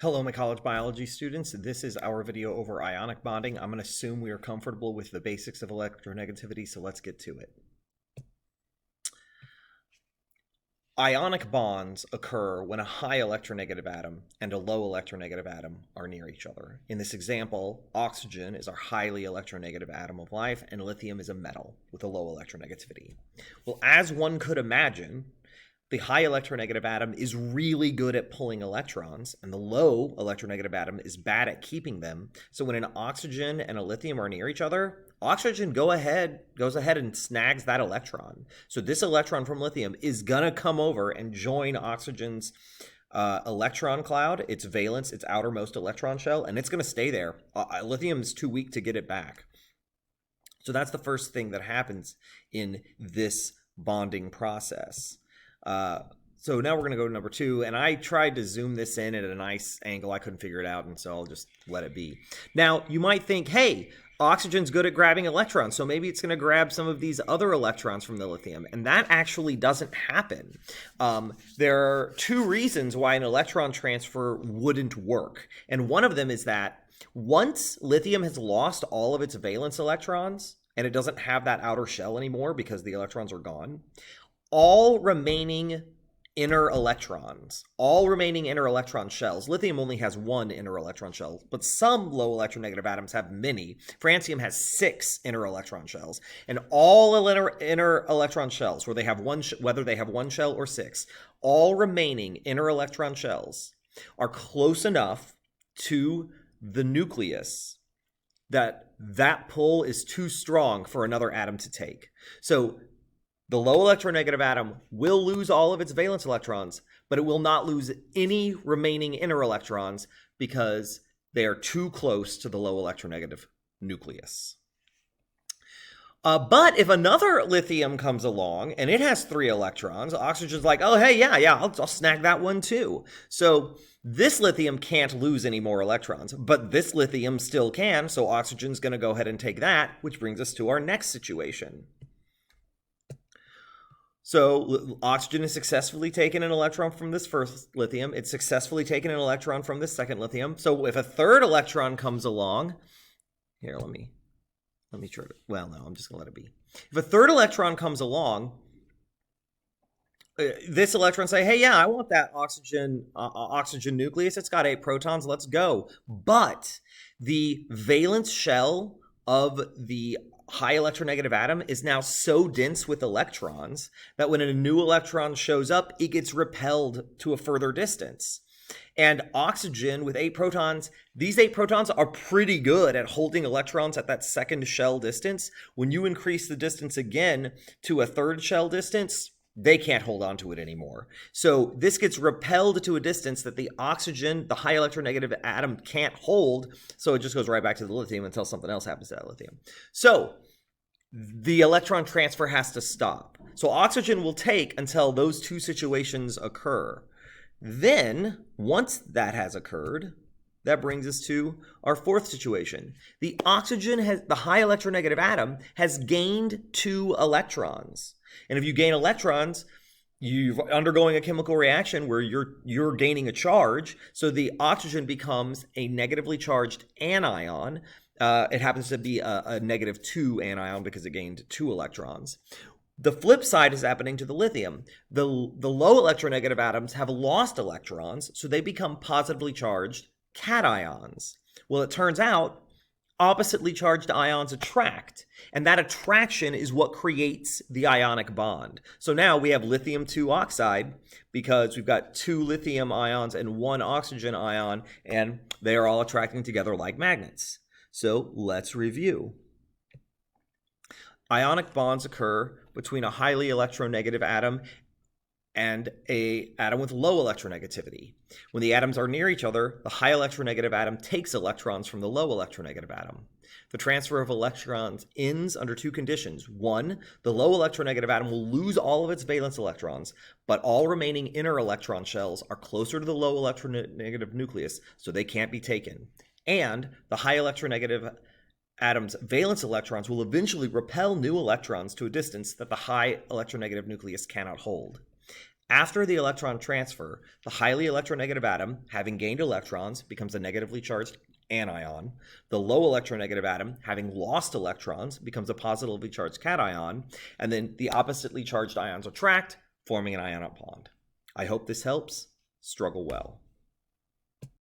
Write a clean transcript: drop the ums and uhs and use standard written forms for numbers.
Hello, my college biology students. This is our video over ionic bonding. I'm going to assume we are comfortable with the basics of electronegativity, so let's get to it. Ionic bonds occur when a high electronegative atom and a low electronegative atom are near each other. In this example, oxygen is our highly electronegative atom of life, and lithium is a metal with a low electronegativity. Well, as one could imagine, the high electronegative atom is really good at pulling electrons, and the low electronegative atom is bad at keeping them. So when an oxygen and a lithium are near each other, oxygen goes ahead and snags that electron. So this electron from lithium is going to come over and join oxygen's electron cloud, its valence, its outermost electron shell, and it's going to stay there. Lithium is too weak to get it back. So that's the first thing that happens in this bonding process. So now we're going to go to number 2, and I tried to zoom this in at a nice angle. I couldn't figure it out, and so I'll just let it be. Now, you might think, hey, oxygen's good at grabbing electrons, so maybe it's going to grab some of these other electrons from the lithium, and that actually doesn't happen. There are 2 reasons why an electron transfer wouldn't work, and one of them is that once lithium has lost all of its valence electrons, and it doesn't have that outer shell anymore because the electrons are gone, all remaining inner electron shells, lithium only has 1 inner electron shell, but some low electronegative atoms have many. Francium has 6 inner electron shells, and all inner electron shells, whether they have 1 shell or 6, all remaining inner electron shells are close enough to the nucleus that pull is too strong for another atom to take. So the low electronegative atom will lose all of its valence electrons, but it will not lose any remaining inner electrons because they are too close to the low electronegative nucleus. But if another lithium comes along and it has 3 electrons, oxygen's like, oh, hey, yeah, I'll snag that one too. So this lithium can't lose any more electrons, but this lithium still can, so oxygen's going to go ahead and take that, which brings us to our next situation. So oxygen has successfully taken an electron from this first lithium. It's successfully taken an electron from this second lithium. So if a third electron comes along, here, let me try to, well, no, I'm just going to let it be. If a third electron comes along, this electron say, hey, yeah, I want that oxygen nucleus. It's got 8 protons. Let's go. But the valence shell of the high electronegative atom is now so dense with electrons that when a new electron shows up, it gets repelled to a further distance. And oxygen with 8 protons, these 8 protons are pretty good at holding electrons at that second shell distance. When you increase the distance again to a third shell distance, they can't hold on to it anymore. So this gets repelled to a distance that the oxygen, the high electronegative atom, can't hold. So it just goes right back to the lithium until something else happens to that lithium. So the electron transfer has to stop. So oxygen will take until those 2 situations occur. Then, once that has occurred, that brings us to our 4th situation. The high electronegative atom has gained 2 electrons. And if you gain electrons, you're undergoing a chemical reaction where you're gaining a charge. So the oxygen becomes a negatively charged anion. It happens to be a -2 anion because it gained 2 electrons. The flip side is happening to the lithium. The low electronegative atoms have lost electrons, so they become positively charged cations. Well, it turns out oppositely charged ions attract, and that attraction is what creates the ionic bond. So now we have lithium 2 oxide because we've got 2 lithium ions and 1 oxygen ion, and they are all attracting together like magnets. So let's review. Ionic bonds occur between a highly electronegative atom and an atom with low electronegativity. When the atoms are near each other, the high electronegative atom takes electrons from the low electronegative atom. The transfer of electrons ends under 2 conditions. 1, the low electronegative atom will lose all of its valence electrons, but all remaining inner electron shells are closer to the low electronegative nucleus, so they can't be taken. And the high electronegative atom's valence electrons will eventually repel new electrons to a distance that the high electronegative nucleus cannot hold. After the electron transfer, the highly electronegative atom, having gained electrons, becomes a negatively charged anion. The low electronegative atom, having lost electrons, becomes a positively charged cation, and then the oppositely charged ions attract, forming an ionic bond. I hope this helps. Struggle well.